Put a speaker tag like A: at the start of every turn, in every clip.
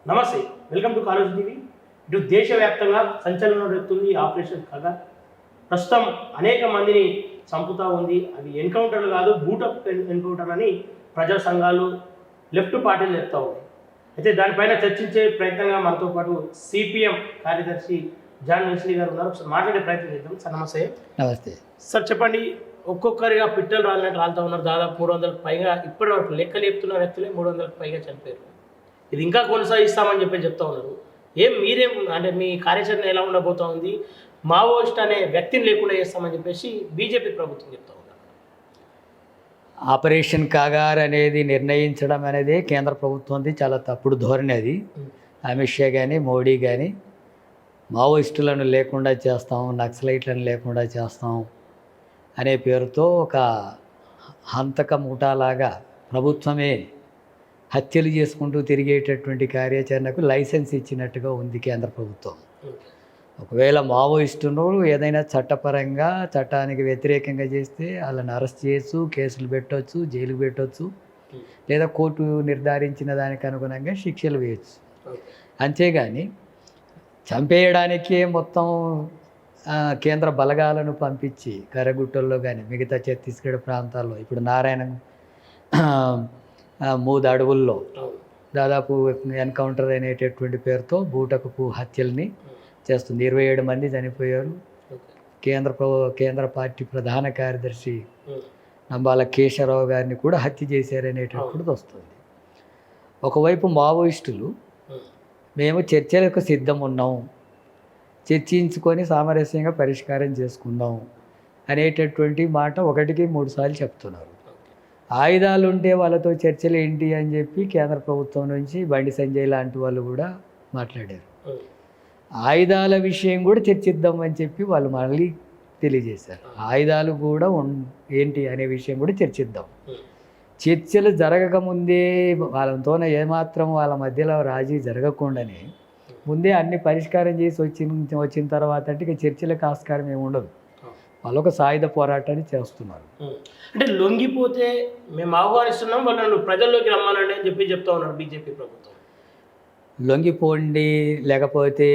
A: నమస్తే, welcome to college TV. ఇటు దేశవ్యాప్తంగా సంచలనం రేపుతుంది ఆపరేషన్ ఖగా. ప్రస్తుతం అనేక మందిని చంపుతూ ఉంది. అది ఎన్కౌంటర్లు కాదు, బూటప్ ఎన్కౌంటర్ అని ప్రజా సంఘాలు లెఫ్ట్ పార్టీలు చెప్తూ ఉన్నాయి. అయితే దానిపైన చర్చించే ప్రయత్నంగా మనతో పాటు సిపిఎం కార్యదర్శి జాన్ వెస్లీ గారు ఉన్నారు. సార్ మాట్లాడే ప్రయత్నం చేద్దాం. సార్ నమస్తే.
B: నమస్తే
A: సార్ చెప్పండి, ఒక్కొక్కరిగా పిట్టలు రాలినట్టు రాలుతూ ఉన్నారు. దాదాపు 300కు పైగా ఇప్పటి వరకు లెక్కలు చెప్తున్న వ్యక్తులే 300కు పైగా చనిపోయారు. ఇది ఇంకా కొనసాగిస్తామని చెప్తా ఉన్నారు. మీరేం అంటే మీ కార్యాచరణ ఎలా ఉండబోతా ఉంది? మావోయిస్ట్ అనే వ్యక్తిని లేకుండా చేస్తామని చెప్పేసి బీజేపీ ప్రభుత్వం చెప్తా ఉన్నారు.
B: ఆపరేషన్ కాగార్ అనేది నిర్ణయించడం అనేది కేంద్ర ప్రభుత్వంది చాలా తప్పుడు ధోరణి. అది అమిత్ షా కానీ మోడీ కానీ మావోయిస్టులను లేకుండా చేస్తాం, నక్సలైట్లను లేకుండా చేస్తాం అనే పేరుతో ఒక హంతక ముఠాలాగా ప్రభుత్వమే హత్యలు చేసుకుంటూ తిరిగేటటువంటి కార్యాచరణకు లైసెన్స్ ఇచ్చినట్టుగా ఉంది కేంద్ర ప్రభుత్వం. ఒకవేళ మావోయిస్టును ఏదైనా చట్టపరంగా చట్టానికి వ్యతిరేకంగా చేస్తే వాళ్ళని అరెస్ట్ చేయొచ్చు, కేసులు పెట్టవచ్చు, జైలుకు పెట్టవచ్చు, లేదా కోర్టు నిర్ధారించిన దానికి అనుగుణంగా శిక్షలు వేయచ్చు. అంతేగాని చంపేయడానికే మొత్తం కేంద్ర బలగాలను పంపించి కరగుట్టల్లో కానీ మిగతా ఛత్తీస్గఢ్ ప్రాంతాల్లో ఇప్పుడు నారాయణ మూడు అడవుల్లో దాదాపు ఎన్కౌంటర్ అనేటటువంటి పేరుతో బూటకపు హత్యల్ని చేస్తుంది. 27 మంది చనిపోయారు. కేంద్ర పార్టీ ప్రధాన కార్యదర్శి నంబాల కేశవరావు గారిని కూడా హత్య చేశారనేటటువంటిది వస్తుంది. ఒకవైపు మావోయిస్టులు మేము చర్చలకు సిద్ధం ఉన్నాం, చర్చించుకొని సామరస్యంగా పరిష్కారం చేసుకుందాం అనేటటువంటి మాట 1కి 3 సార్లు చెప్తున్నారు. ఆయుధాలు ఉంటే వాళ్ళతో చర్చలు ఏంటి అని చెప్పి కేంద్ర ప్రభుత్వం నుంచి బండి సంజయ్ లాంటి వాళ్ళు కూడా మాట్లాడారు. ఆయుధాల విషయం కూడా చర్చిద్దామని చెప్పి వాళ్ళు మళ్ళీ తెలియజేశారు. ఆయుధాలు కూడా ఏంటి అనే విషయం కూడా చర్చిద్దాం. చర్చలు జరగకముందే వాళ్ళతోనే ఏమాత్రం వాళ్ళ మధ్యలో రాజీ జరగకుండానే ముందే అన్ని పరిష్కారం చేసి వచ్చిన తర్వాత అంటే ఇక చర్చలకు ఆస్కారం ఏమి ఉండదు. వాళ్ళు ఒక సాయుధ పోరాటాన్ని చేస్తున్నారు.
A: అంటే లొంగిపోతే మేము ఆహ్వానిస్తున్నాం, వాళ్ళను ప్రజల్లోకి రమ్మానండి అని చెప్తా ఉన్నారు బీజేపీ ప్రభుత్వం.
B: లొంగిపోండి లేకపోతే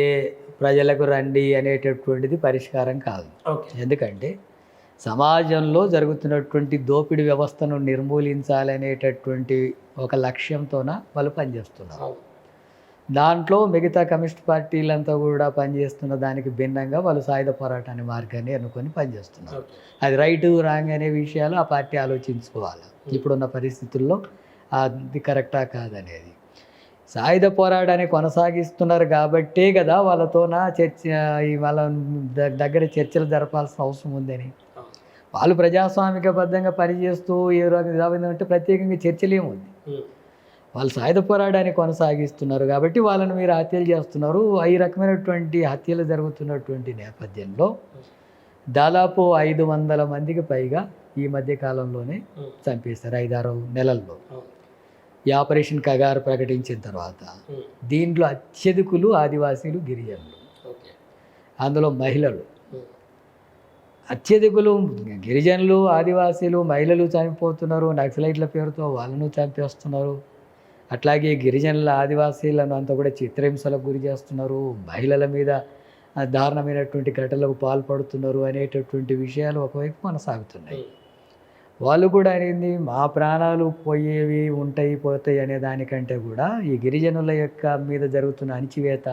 B: ప్రజలకు రండి అనేటటువంటిది పరిష్కారం కాదు. ఎందుకంటే సమాజంలో జరుగుతున్నటువంటి దోపిడీ వ్యవస్థను నిర్మూలించాలనేటటువంటి ఒక లక్ష్యంతోన వాళ్ళు పనిచేస్తున్నారు. దాంట్లో మిగతా కమ్యూనిస్ట్ పార్టీలంతా కూడా పనిచేస్తున్న దానికి భిన్నంగా వాళ్ళు సాయుధ పోరాటాన్ని మార్గాన్ని అనుకొని పనిచేస్తున్నారు. అది రైటు రాంగ్ అనే విషయాలు ఆ పార్టీ ఆలోచించుకోవాలి. ఇప్పుడున్న పరిస్థితుల్లో అది కరెక్టా కాదనేది. సాయుధ పోరాటాన్ని కొనసాగిస్తున్నారు కాబట్టే కదా వాళ్ళతోన వాళ్ళ దగ్గర చర్చలు జరపాల్సిన అవసరం ఉందని. వాళ్ళు ప్రజాస్వామికబద్ధంగా పనిచేస్తూ ఏ అంటే ప్రత్యేకంగా చర్చలు ఏముంది. వాళ్ళు సాయుధ పోరాటాన్ని కొనసాగిస్తున్నారు కాబట్టి వాళ్ళని మీరు హత్యలు చేస్తున్నారు. ఈ రకమైనటువంటి హత్యలు జరుగుతున్నటువంటి నేపథ్యంలో దాదాపు 500 మందికి పైగా ఈ మధ్య కాలంలోనే చంపేశారు 5-6 నెలల్లో. ఈ ఆపరేషన్ కగారు ప్రకటించిన తర్వాత దీంట్లో అత్యధికులు ఆదివాసీలు, గిరిజనులు, అందులో మహిళలు. అత్యధికులు గిరిజనులు, ఆదివాసీలు, మహిళలు చనిపోతున్నారు. నక్సలైట్ల పేరుతో వాళ్ళను చంపేస్తున్నారు. అట్లాగే గిరిజనుల, ఆదివాసీలను అంతా కూడా చిత్రహింసలకు గురి చేస్తున్నారు. మహిళల మీద దారుణమైనటువంటి ఘటనలకు పాల్పడుతున్నారు అనేటటువంటి విషయాలు ఒకవైపు కొనసాగుతున్నాయి. వాళ్ళు కూడా అనేది మా ప్రాణాలు పోయేవి పోతాయి అనే దానికంటే కూడా ఈ గిరిజనుల యొక్క మీద జరుగుతున్న అణిచివేత,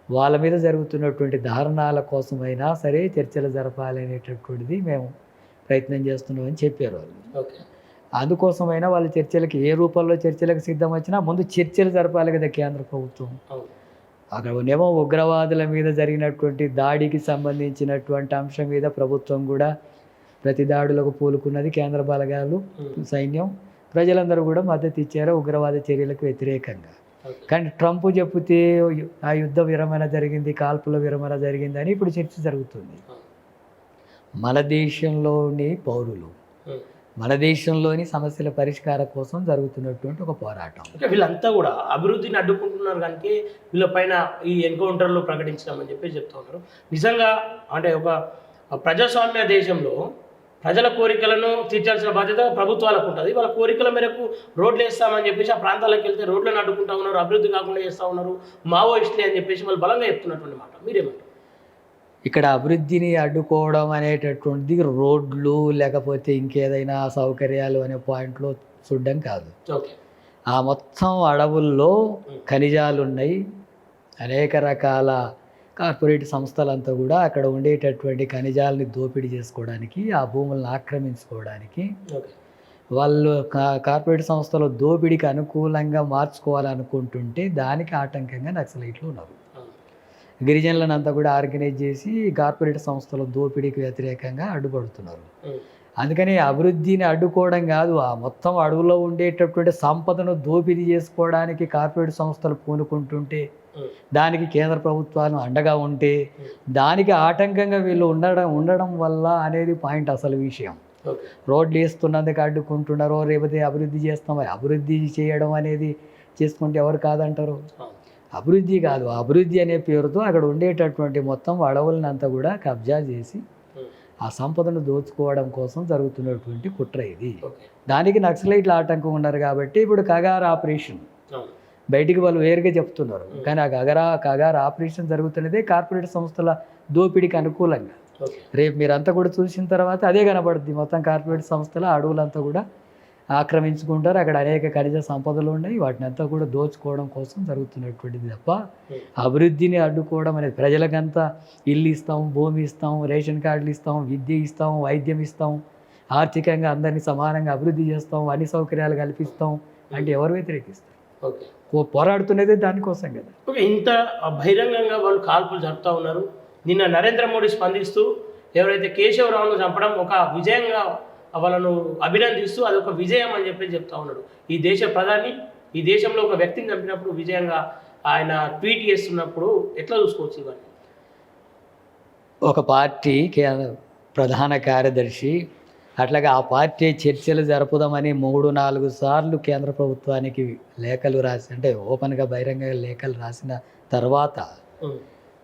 B: వాళ్ళ మీద జరుగుతున్నటువంటి దారుణాల కోసమైనా సరే చర్చలు జరపాలనేటటువంటిది మేము ప్రయత్నం చేస్తున్నామని చెప్పారు వాళ్ళు. అందుకోసమైనా వాళ్ళు చర్చలకి ఏ రూపంలో చర్చలకు సిద్ధం వచ్చినా ముందు చర్చలు జరపాలి కదా కేంద్ర ప్రభుత్వం. అక్కడ ఏమో ఉగ్రవాదుల మీద జరిగినటువంటి దాడికి సంబంధించినటువంటి అంశం మీద ప్రభుత్వం కూడా ప్రతి దాడులకు పూనుకున్నది. కేంద్ర బలగాలు, సైన్యం, ప్రజలందరూ కూడా మద్దతు ఇచ్చారు ఉగ్రవాద చర్యలకు వ్యతిరేకంగా. కానీ ట్రంప్ చెబితే ఆ యుద్ధ విరమణ జరిగింది, కాల్పుల విరమణ జరిగింది అని ఇప్పుడు చర్చ జరుగుతుంది. మన దేశంలోని పౌరులు, మన దేశంలోని సమస్యల పరిష్కారం కోసం జరుగుతున్నటువంటి ఒక పోరాటం.
A: వీళ్ళంతా కూడా అభివృద్ధిని అడ్డుకుంటున్నారు కనుక వీళ్ళపైన ఈ ఎన్కౌంటర్లు ప్రకటించామని చెప్పి చెప్తా ఉన్నారు. నిజంగా అంటే ఒక ప్రజాస్వామ్య దేశంలో ప్రజల కోరికలను తీర్చాల్సిన బాధ్యత ప్రభుత్వాలకు ఉంటుంది. వాళ్ళ కోరికల మేరకు రోడ్లు వేస్తామని చెప్పేసి ఆ ప్రాంతాలకు వెళ్తే రోడ్లను అడ్డుకుంటా ఉన్నారు, అభివృద్ధి కాకుండా చేస్తూ ఉన్నారు, మావోయిస్టులే అని చెప్పేసి వాళ్ళు బలంగా చెప్తున్నటువంటి మాట. మీరేమంటారు?
B: ఇక్కడ అభివృద్ధిని అడ్డుకోవడం అనేటటువంటిది రోడ్లు లేకపోతే ఇంకేదైనా సౌకర్యాలు అనే పాయింట్లో చూడడం కాదు.
A: ఓకే.
B: ఆ మొత్తం అడవుల్లో ఖనిజాలు ఉన్నాయి. అనేక రకాల కార్పొరేట్ సంస్థలంతా కూడా అక్కడ ఉండేటటువంటి ఖనిజాలని దోపిడీ చేసుకోవడానికి, ఆ భూములను ఆక్రమించుకోవడానికి,
A: ఓకే.
B: వాళ్ళు కార్పొరేట్ సంస్థలు దోపిడీకి అనుకూలంగా మార్చుకోవాలనుకుంటుంటే దానికి ఆటంకంగా నక్సలైట్లు ఉన్నారు. గిరిజనులను అంతా కూడా ఆర్గనైజ్ చేసి కార్పొరేట్ సంస్థల దోపిడీకి వ్యతిరేకంగా అడ్డుపడుతున్నారు. అందుకని అభివృద్ధిని అడ్డుకోవడం కాదు, ఆ మొత్తం అడవుల్లో ఉండేటటువంటి సంపదను దోపిడీ చేసుకోవడానికి కార్పొరేట్ సంస్థలు పూనుకుంటుంటే, దానికి కేంద్ర ప్రభుత్వాలు అండగా ఉంటే, దానికి ఆటంకంగా వీళ్ళు ఉండడం వల్ల అనేది పాయింట్ అసలు విషయం. రోడ్లు వేస్తున్నందుకు అడ్డుకుంటున్నారో, లేకపోతే అభివృద్ధి చేస్తాం, అభివృద్ధి చేయడం అనేది చేసుకుంటే ఎవరు కాదంటారు? అభివృద్ధి కాదు, అభివృద్ధి అనే పేరుతో అక్కడ ఉండేటటువంటి మొత్తం అడవులను అంతా కూడా కబ్జా చేసి ఆ సంపదను దోచుకోవడం కోసం జరుగుతున్నటువంటి కుట్ర ఇది. దానికి నక్సలైట్లు ఆటంకం ఉన్నారు కాబట్టి ఇప్పుడు కగార్ ఆపరేషన్ బయటికి వాళ్ళు వేరుగా చెప్తున్నారు, కానీ ఆ కగార్ ఆపరేషన్ జరుగుతున్నదే కార్పొరేట్ సంస్థల దోపిడీకి అనుకూలంగా. రేపు మీరంతా కూడా చూసిన తర్వాత అదే కనబడుద్ది. మొత్తం కార్పొరేట్ సంస్థల అడవులంతా కూడా ఆక్రమించుకుంటారు, అక్కడ అనేక ఖనిజ సంపదలు ఉన్నాయి, వాటిని అంతా కూడా దోచుకోవడం కోసం జరుగుతున్నటువంటిది తప్ప అభివృద్ధిని అడ్డుకోవడం అనేది. ప్రజలకంతా ఇల్లు ఇస్తాం, భూమి ఇస్తాం, రేషన్ కార్డులు ఇస్తాం, విద్య ఇస్తాం, వైద్యం ఇస్తాం, ఆర్థికంగా అందరినీ సమానంగా అభివృద్ధి చేస్తాం, అన్ని సౌకర్యాలు కల్పిస్తాం అంటే ఎవరు వ్యతిరేకిస్తారు? పోరాడుతున్నదే దానికోసం కదా.
A: ఓకే. ఇంత బహిరంగంగా వాళ్ళు కాల్పులు జరుపుతూ ఉన్నారు. నిన్న నరేంద్ర మోడీ స్పందిస్తూ ఎవరైతే కేశవరావును చంపడం ఒక విజయంగా వాళ్ళను అభినందిస్తూ అది ఒక విజయం అని చెప్పి చెప్తా ఉన్నాడు. ఈ దేశ ప్రధాని ఈ దేశంలో ఒక వ్యక్తిని చంపినప్పుడు విజయంగా ఆయన ట్వీట్ చేస్తున్నప్పుడు ఎట్లా చూసుకోవచ్చు ఇవన్నీ?
B: ఒక పార్టీ ప్రధాన కార్యదర్శి అట్లాగే ఆ పార్టీ చర్చలు జరుపుదామని 3-4 సార్లు కేంద్ర ప్రభుత్వానికి లేఖలు రాసి, అంటే ఓపెన్గా బహిరంగ లేఖలు రాసిన తర్వాత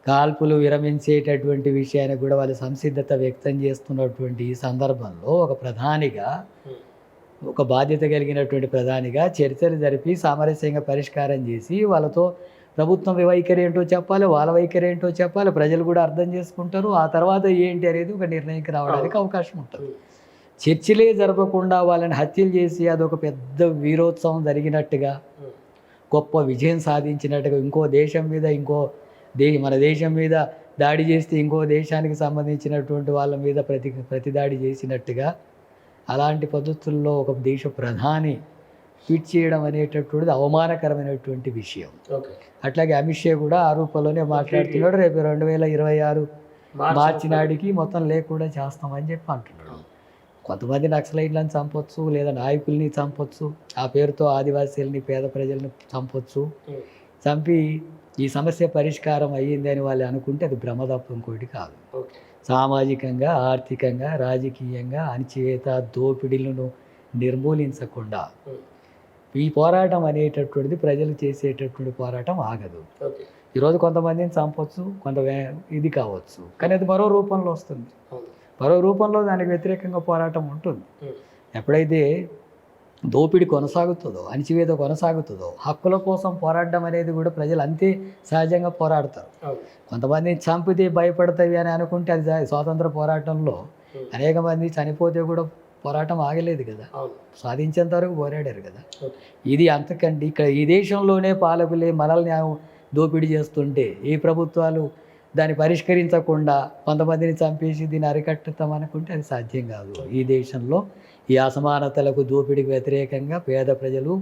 B: కాల్పులు విరమించేటటువంటి విషయాన్ని కూడా వాళ్ళు సంసిద్ధత వ్యక్తం చేస్తున్నటువంటి ఈ సందర్భంలో ఒక ప్రధానిగా, ఒక బాధ్యత కలిగినటువంటి ప్రధానిగా చర్చలు జరిపి సామరస్యంగా పరిష్కారం చేసి వాళ్ళతో ప్రభుత్వం వైఖరి ఏంటో చెప్పాలి, వాళ్ళ వైఖరి ఏంటో చెప్పాలి, ప్రజలు కూడా అర్థం చేసుకుంటారు. ఆ తర్వాత ఏంటి అనేది ఒక నిర్ణయానికి రావడానికి అవకాశం ఉంటుంది. చర్చలే జరపకుండా వాళ్ళని హత్యలు చేసి అదొక పెద్ద వీరోత్సవం జరిగినట్టుగా, గొప్ప విజయం సాధించినట్టుగా, ఇంకో దేశం మీద మన దేశం మీద దాడి చేస్తే ఇంకో దేశానికి సంబంధించినటువంటి వాళ్ళ మీద ప్రతి దాడి చేసినట్టుగా అలాంటి పద్ధతుల్లో ఒక దేశ ప్రధాని ట్వీట్ చేయడం అనేటటువంటిది అవమానకరమైనటువంటి విషయం. అట్లాగే అమిత్ షా కూడా ఆ రూపంలోనే మాట్లాడుతున్నాడు. రేపు 2026 మార్చి నాటికి మొత్తం లేకుండా చేస్తామని చెప్పి అంటున్నాడు. కొంతమంది నక్సలైట్లను చంపొచ్చు, లేదా నాయకుల్ని చంపొచ్చు, ఆ పేరుతో ఆదివాసీలని, పేద ప్రజలను చంపొచ్చు. చంపి ఈ సమస్య పరిష్కారం అయ్యింది అని వాళ్ళు అనుకుంటే అది భ్రమ తప్ప ఇంకోటి కాదు. సామాజికంగా, ఆర్థికంగా, రాజకీయంగా అణచివేత, దోపిడీలను నిర్మూలించకుండా ఈ పోరాటం అనేటటువంటిది ప్రజలు చేసేటటువంటి పోరాటం ఆగదు. ఈరోజు కొంతమందిని చంపొచ్చు, ఇది కావచ్చు, కానీ అది మరో రూపంలో వస్తుంది. మరో రూపంలో దానికి వ్యతిరేకంగా పోరాటం ఉంటుంది. ఎప్పుడైతే దోపిడీ కొనసాగుతుందో, అణచివేత కొనసాగుతుందో, హక్కుల కోసం పోరాడడం అనేది కూడా ప్రజలు అంతే సహజంగా పోరాడతారు. కొంతమందిని చంపితే భయపడతాయి అని అనుకుంటే అది స్వాతంత్ర పోరాటంలో అనేక మంది చనిపోతే కూడా పోరాటం ఆగలేదు కదా, సాధించేంత వరకు పోరాడారు కదా. ఇది అంతకండి ఇక్కడ ఈ దేశంలోనే పాలకులే మనల్ని దోపిడీ చేస్తుంటే ఈ ప్రభుత్వాలు దాన్ని పరిష్కరించకుండా కొంతమందిని చంపేసి దీన్ని అరికట్టుతాం అనుకుంటే అది సాధ్యం కాదు. ఈ దేశంలో ఈ అసమానతలకు, దోపిడీకి వ్యతిరేకంగా పేద ప్రజలు,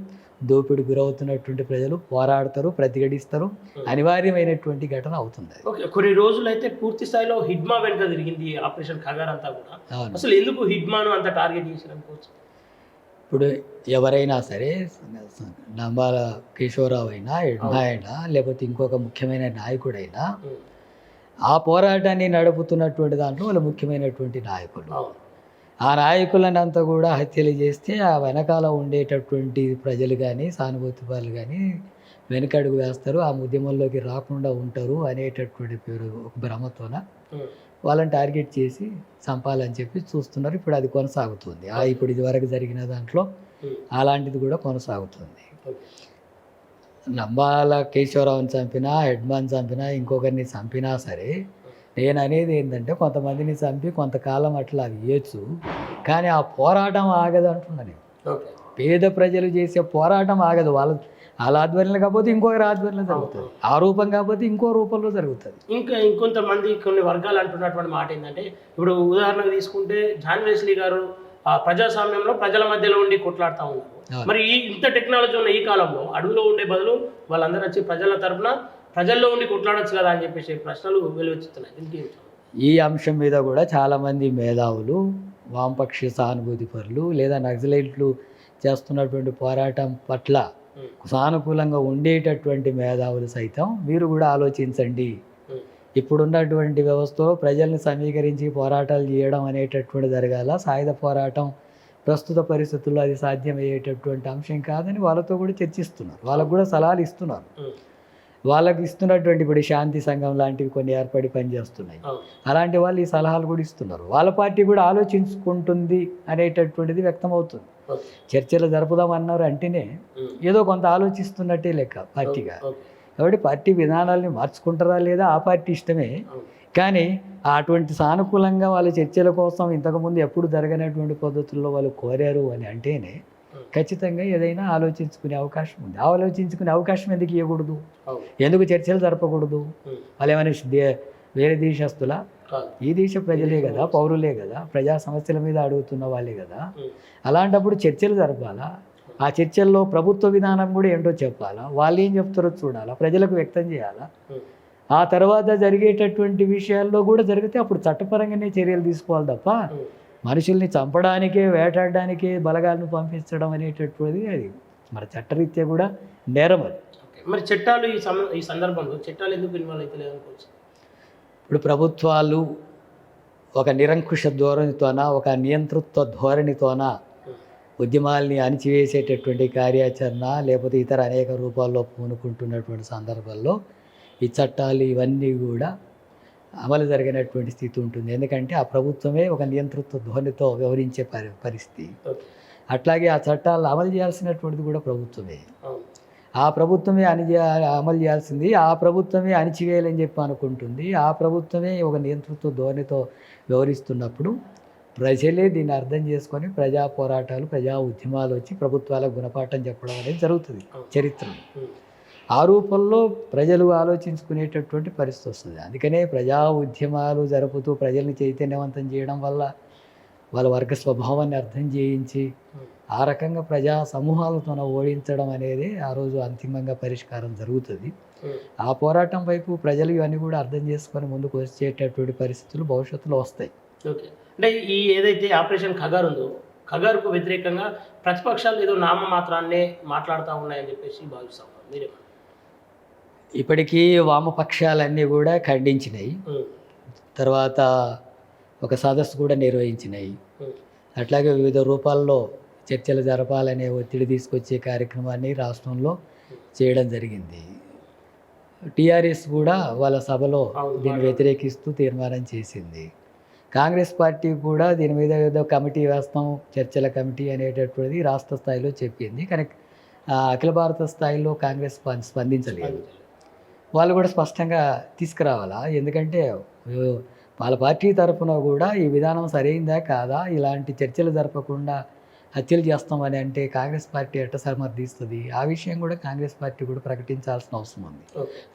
B: దోపిడీ గురవుతున్నటువంటి ప్రజలు పోరాడతారు, ప్రతిఘటిస్తారు. అనివార్యమైనటువంటి ఘటన అవుతుంది.
A: ఓకే. కొన్ని రోజులైతే పూర్తి స్థాయిలో హిడ్మా వెనుక జరిగింది ఆపరేషన్ కగార్ అంతా కూడా. అసలు ఎందుకు హిడ్మాను అంత టార్గెట్ చేశారు అనుకోవచ్చు?
B: ఇప్పుడు ఎవరైనా సరే, నంబాల కేశవరావు అయినా, హిడ్మా అయినా, లేకపోతే ఇంకొక ముఖ్యమైన నాయకుడైనా, ఆ పోరాటాన్ని నడుపుతున్నటువంటి దాంట్లో వాళ్ళు ముఖ్యమైనటువంటి నాయకులు. ఆ నాయకులను అంతా కూడా హత్యలు చేస్తే ఆ వెనకాల ఉండేటటువంటి ప్రజలు కానీ, సానుభూతి వాళ్ళు కానీ వెనకడుగు వేస్తారు, ఆ ఉద్యమంలోకి రాకుండా ఉంటారు అనేటటువంటి పేరు ఒక భ్రమతోన వాళ్ళని టార్గెట్ చేసి చంపాలని చెప్పి చూస్తున్నారు. ఇప్పుడు అది కొనసాగుతుంది. ఇప్పుడు ఇదివరకు జరిగిన దాంట్లో అలాంటిది కూడా కొనసాగుతుంది. నంబాల కేశవరావుని చంపినా, హెడ్మాన్ చంపినా, ఇంకొకరిని చంపినా సరే నేను అనేది ఏంటంటే కొంతమందిని చంపి కొంతకాలం అట్లా అది చేయొచ్చు, కానీ ఆ పోరాటం ఆగదు అంటున్నా నేను. పేద ప్రజలు చేసే పోరాటం ఆగదు. వాళ్ళ ఆధ్వర్యంలో కాకపోతే ఇంకొకరి ఆధ్వర్యంలో జరుగుతుంది, ఆ రూపం కాకపోతే ఇంకో రూపంలో జరుగుతుంది.
A: ఇంకొంతమంది కొన్ని వర్గాలు అంటున్నటువంటి మాట ఏంటంటే, ఇప్పుడు ఉదాహరణకు తీసుకుంటే జాన్ వెస్లీ గారు ప్రజాస్వామ్యంలో ప్రజల మధ్యలో ఉండి కొట్లాడుతూ ఉన్నారు. మరి ఇంత టెక్నాలజీ ఉన్న ఈ కాలంలో అడవిలో ఉండే బదులు వాళ్ళందరూ వచ్చి ప్రజల తరఫున ప్రజల్లో ఉండి కొట్లాడచ్చు కదా అని చెప్పేసి ప్రశ్నలు వెలువెత్తుతున్నాయి.
B: ఈ అంశం మీద కూడా చాలామంది మేధావులు, వామపక్ష సానుభూతి పరులు లేదా నక్సలైట్లు చేస్తున్నటువంటి పోరాటం పట్ల సానుకూలంగా ఉండేటటువంటి మేధావులు సైతం మీరు కూడా ఆలోచించండి, ఇప్పుడున్నటువంటి వ్యవస్థలో ప్రజల్ని సమీకరించి పోరాటాలు చేయడం అనేటటువంటి జరగాల, సాయుధ పోరాటం ప్రస్తుత పరిస్థితుల్లో అది సాధ్యమయ్యేటటువంటి అంశం కాదని వాళ్ళతో కూడా చర్చిస్తున్నారు, వాళ్ళకు కూడా సలహాలు ఇస్తున్నారు. వాళ్ళకి ఇస్తున్నటువంటి ఇప్పుడు శాంతి సంఘం లాంటివి కొన్ని ఏర్పడి పనిచేస్తున్నాయి, అలాంటి వాళ్ళు ఈ సలహాలు కూడా ఇస్తున్నారు. వాళ్ళ పార్టీ కూడా ఆలోచించుకుంటుంది అనేటటువంటిది వ్యక్తమవుతుంది. చర్చలు జరుపుదామన్నారు అంటేనే ఏదో కొంత ఆలోచిస్తున్నట్టే లెక్క పార్టీగా. కాబట్టి పార్టీ విధానాలని మార్చుకుంటారా లేదా ఆ పార్టీ ఇష్టమే, కానీ అటువంటి సానుకూలంగా వాళ్ళ చర్చల కోసం ఇంతకుముందు ఎప్పుడు జరగనటువంటి పద్ధతుల్లో వాళ్ళు కోరారు అని అంటేనే ఖచ్చితంగా ఏదైనా ఆలోచించుకునే అవకాశం ఉంది. ఆలోచించుకునే అవకాశం ఎందుకు ఇవ్వకూడదు? ఎందుకు చర్చలు జరపకూడదు? వాళ్ళు ఏమైనా వేరే దేశస్తులా? ఈ దేశ ప్రజలే కదా, పౌరులే కదా, ప్రజా సమస్యల మీద అడుగుతున్న వాళ్ళే కదా. అలాంటప్పుడు చర్చలు జరపాలా, ఆ చర్చల్లో ప్రభుత్వ విధానం కూడా ఏంటో చెప్పాలా, వాళ్ళు ఏం చెప్తారో చూడాలా, ప్రజలకు వ్యక్తం చేయాలా. ఆ తర్వాత జరిగేటటువంటి విషయాల్లో కూడా జరిగితే అప్పుడు చట్టపరంగానే చర్యలు తీసుకోవాలి తప్ప మనుషుల్ని చంపడానికే, వేటాడడానికే బలగాలను పంపించడం అనేటటువంటిది అది మన చట్టరీత్యా కూడా నేరం. అది
A: మరి చట్టాలు ఈ సందర్భంలో చట్టాలు ఎందుకు ఇన్వాల్వ్ అవుతలేదు అనుకోవచ్చు?
B: ఇప్పుడు ప్రభుత్వాలు ఒక నిరంకుశ ధోరణితోన, ఒక నియంతృత్వ ధోరణితోన ఉద్యమాల్ని అణిచివేసేటటువంటి కార్యాచరణ లేకపోతే ఇతర అనేక రూపాల్లో పూనుకుంటున్నటువంటి సందర్భాల్లో ఈ చట్టాలు ఇవన్నీ కూడా అమలు జరిగినటువంటి స్థితి ఉంటుంది. ఎందుకంటే ఆ ప్రభుత్వమే ఒక నియంతృత్వ ధోరణితో వ్యవహరించే పరిస్థితి. అట్లాగే ఆ చట్టాలు అమలు చేయాల్సినటువంటిది కూడా ప్రభుత్వమే. ఆ ప్రభుత్వమే అమలు చేయాల్సింది, ఆ ప్రభుత్వమే అణిచివేయాలని చెప్పి అనుకుంటుంది. ఆ ప్రభుత్వమే ఒక నియంతృత్వ ధోరణితో వ్యవహరిస్తున్నప్పుడు ప్రజలే దీన్ని అర్థం చేసుకొని ప్రజా పోరాటాలు, ప్రజా ఉద్యమాలు వచ్చి ప్రభుత్వాలకు గుణపాఠం చెప్పడం అనేది జరుగుతుంది చరిత్రలో. ఆ రూపంలో ప్రజలు ఆలోచించుకునేటటువంటి పరిస్థితి వస్తుంది. అందుకనే ప్రజా ఉద్యమాలు జరుపుతూ ప్రజల్ని చైతన్యవంతం చేయడం వల్ల వాళ్ళ వర్గ స్వభావాన్ని అర్థం చేయించి ఆ రకంగా ప్రజా సమూహాలతో ఓడించడం అనేది ఆ రోజు అంతిమంగా పరిష్కారం జరుగుతుంది. ఆ పోరాటం వైపు ప్రజలు ఇవన్నీ కూడా అర్థం చేసుకొని ముందుకు వచ్చేటటువంటి పరిస్థితులు భవిష్యత్తులో వస్తాయి.
A: ఓకే, అంటే ఈ ఏదైతే ఆపరేషన్ ఖగార్ ఉందో, ఖగార్కు వ్యతిరేకంగా ప్రతిపక్షాలు ఏదో నామమాత్రాన్నే మాట్లాడుతూ ఉన్నాయని చెప్పేసి భావిస్తాం. మీరేమన్నా?
B: ఇప్పటికీ వామపక్షాలన్నీ కూడా ఖండించినాయి, తర్వాత ఒక సదస్సు కూడా నిర్వహించినాయి. అట్లాగే వివిధ రూపాల్లో చర్చలు జరపాలనే ఒత్తిడి తీసుకొచ్చే కార్యక్రమాన్ని రాష్ట్రంలో చేయడం జరిగింది. టీఆర్ఎస్ కూడా వాళ్ళ సభలో దీన్ని వ్యతిరేకిస్తూ తీర్మానం చేసింది. కాంగ్రెస్ పార్టీ కూడా దీని మీద ఏదో కమిటీ వేస్తాం, చర్చల కమిటీ అనేటటువంటిది రాష్ట్ర స్థాయిలో చెప్పింది. కానీ అఖిల భారత స్థాయిలో కాంగ్రెస్ స్పందించలేదు. వాళ్ళు కూడా స్పష్టంగా తీసుకురావాలా, ఎందుకంటే వాళ్ళ పార్టీ తరఫున కూడా ఈ విధానం సరైందా కాదా, ఇలాంటి చర్చలు జరపకుండా హత్యలు చేస్తామని అంటే కాంగ్రెస్ పార్టీ ఎట్ట సమర్థిస్తుంది? ఆ విషయం కూడా కాంగ్రెస్ పార్టీ కూడా ప్రకటించాల్సిన అవసరం ఉంది.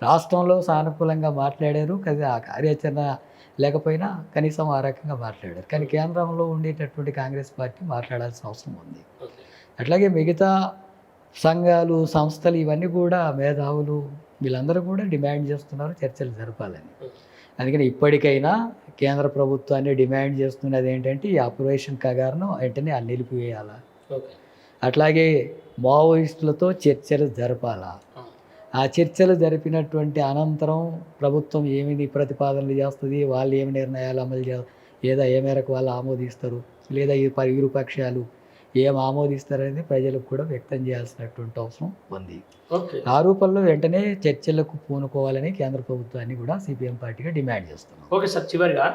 B: రాష్ట్రంలో సానుకూలంగా మాట్లాడారు, కానీ ఆ కార్యాచరణ లేకపోయినా కనీసం ఆ రకంగా మాట్లాడారు. కానీ కేంద్రంలో ఉండేటటువంటి కాంగ్రెస్ పార్టీ మాట్లాడాల్సిన అవసరం ఉంది. అట్లాగే మిగతా సంఘాలు, సంస్థలు ఇవన్నీ కూడా మేధావులు వీళ్ళందరూ కూడా డిమాండ్ చేస్తున్నారు చర్చలు జరపాలని. అందుకని ఇప్పటికైనా కేంద్ర ప్రభుత్వాన్ని డిమాండ్ చేస్తున్నది ఏంటంటే ఈ ఆపరేషన్ ఖగార్ను వెంటనే నిలిపివేయాలా, అట్లాగే మావోయిస్టులతో చర్చలు జరపాలా. ఆ చర్చలు జరిపినటువంటి అనంతరం ప్రభుత్వం ఏమి ప్రతిపాదనలు చేస్తుంది, వాళ్ళు ఏమి నిర్ణయాలు అమలు లేదా ఏ మేరకు వాళ్ళు ఆమోదిస్తారు, లేదా ఈ ఇరు పక్షాలు ఏం ఆమోదిస్తారనేది ప్రజలకు కూడా వ్యక్తం చేయాల్సినటువంటి అవసరం ఉంది.
A: ఓకే.
B: ఆ రూపంలో వెంటనే చర్చలకు పూనుకోవాలని కేంద్ర ప్రభుత్వాన్ని కూడా సిపిఎం పార్టీగా డిమాండ్ చేస్తున్నాం.
A: ఓకే సార్, చివరిగా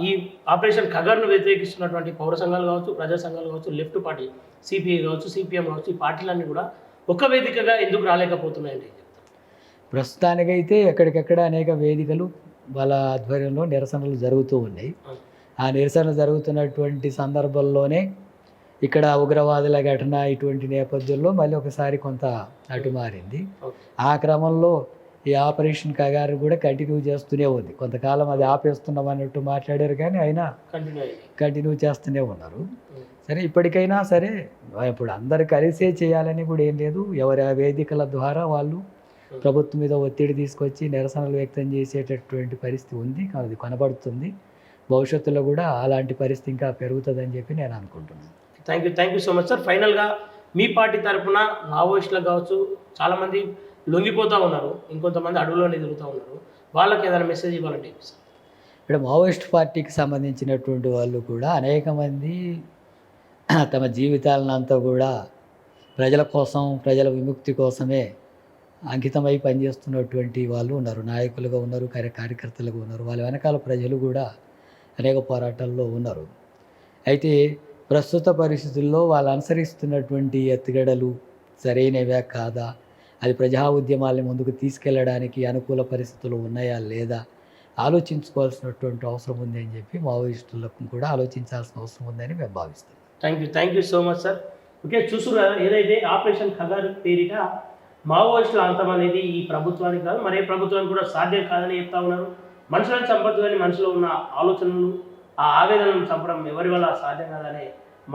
A: ఈ ఆపరేషన్ ఖగర్ను వ్యతిరేకిస్తున్నటువంటి పౌర సంఘాలు కావచ్చు, ప్రజా సంఘాలు కావచ్చు, లెఫ్ట్ పార్టీ సిపిఐ కావచ్చు, సిపిఎం కావచ్చు, ఈ పార్టీలన్నీ కూడా ఒక వేదికగా ఎందుకు రాలేకపోతున్నాయండి?
B: ప్రస్తుతానికైతే ఎక్కడికెక్కడ అనేక వేదికలు వాళ్ళ ఆధ్వర్యంలో నిరసనలు జరుగుతూ ఉన్నాయి. ఆ నిరసనలు జరుగుతున్నటువంటి సందర్భంలోనే ఇక్కడ ఉగ్రవాదుల ఘటన ఇటువంటి నేపథ్యంలో మళ్ళీ ఒకసారి కొంత అటు మారింది. ఆ క్రమంలో ఈ ఆపరేషన్ కగారు కూడా కంటిన్యూ చేస్తూనే ఉంది. కొంతకాలం అది ఆపేస్తున్నాం అన్నట్టు మాట్లాడారు, కానీ అయినా కంటిన్యూ చేస్తూనే ఉన్నారు. సరే, ఇప్పటికైనా సరే ఇప్పుడు అందరు కలిసే చేయాలని కూడా ఏం లేదు. ఎవరి వేదికల ద్వారా వాళ్ళు ప్రభుత్వం మీద ఒత్తిడి తీసుకొచ్చి నిరసనలు వ్యక్తం చేసేటటువంటి పరిస్థితి ఉంది, అది కనబడుతుంది. భవిష్యత్తులో కూడా అలాంటి పరిస్థితి ఇంకా పెరుగుతుందని చెప్పి నేను అనుకుంటున్నాను.
A: Thank you so much sir. ఫైనల్గా మీ పార్టీ తరఫున మావోయిస్టులకు కావచ్చు, చాలామంది లొంగిపోతూ ఉన్నారు, ఇంకొంతమంది అడవులోనే తిరుగుతూ ఉన్నారు, వాళ్ళకి ఏదైనా మెసేజ్ ఇవ్వాలంటే సార్?
B: ఇక్కడ మావోయిస్ట్ పార్టీకి సంబంధించినటువంటి వాళ్ళు కూడా అనేక మంది తమ జీవితాలను అంతా కూడా ప్రజల కోసం, ప్రజల విముక్తి కోసమే అంకితమై పనిచేస్తున్నటువంటి వాళ్ళు ఉన్నారు. నాయకులుగా ఉన్నారు, కార్యకర్తలుగా ఉన్నారు. వాళ్ళ వెనకాల ప్రజలు కూడా అనేక పోరాటాల్లో ఉన్నారు. అయితే ప్రస్తుత పరిస్థితుల్లో వాళ్ళు అనుసరిస్తున్నటువంటి ఎత్తుగడలు సరైనవే కాదా, అది ప్రజా ఉద్యమాల్ని ముందుకు తీసుకెళ్ళడానికి అనుకూల పరిస్థితులు ఉన్నాయా లేదా ఆలోచించుకోవాల్సినటువంటి అవసరం ఉంది అని చెప్పి మావోయిస్టులకు కూడా ఆలోచించాల్సిన అవసరం ఉందని మేము భావిస్తాం.
A: Thank you so much sir. Okay, చూస్తున్నారు ఏదైతే ఆపరేషన్ ఖగర్ పేరిట మావోయిస్టుల అంతం అనేది ఈ ప్రభుత్వానికి కాదు, మరే ప్రభుత్వానికి కూడా సాధ్యం కాదని చెప్తా ఉన్నారు. మనుషులను చంపొద్దని మనసులో ఉన్న ఆలోచనలు, ఆ ఆవేదనను చంపడం ఎవరి వల్ల సాధ్యం కాదనే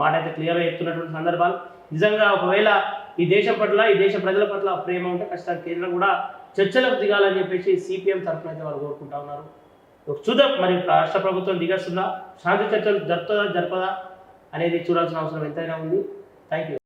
A: మాట అయితే క్లియర్గా చెప్తున్నటువంటి సందర్భాలు. నిజంగా ఒకవేళ ఈ దేశం పట్ల, ఈ దేశ ప్రజల పట్ల ప్రేమ ఉంటే ఖచ్చితంగా కేంద్రం కూడా చర్చలకు దిగాలని చెప్పేసి సిపిఎం తరఫున అయితే వాళ్ళు కోరుకుంటా ఉన్నారు. చూద్దాం మరి రాష్ట్ర ప్రభుత్వం దిగస్తుందా, శాంతి చర్చలు జరపదా అనేది చూడాల్సిన అవసరం ఎంతైనా ఉంది. Thank you.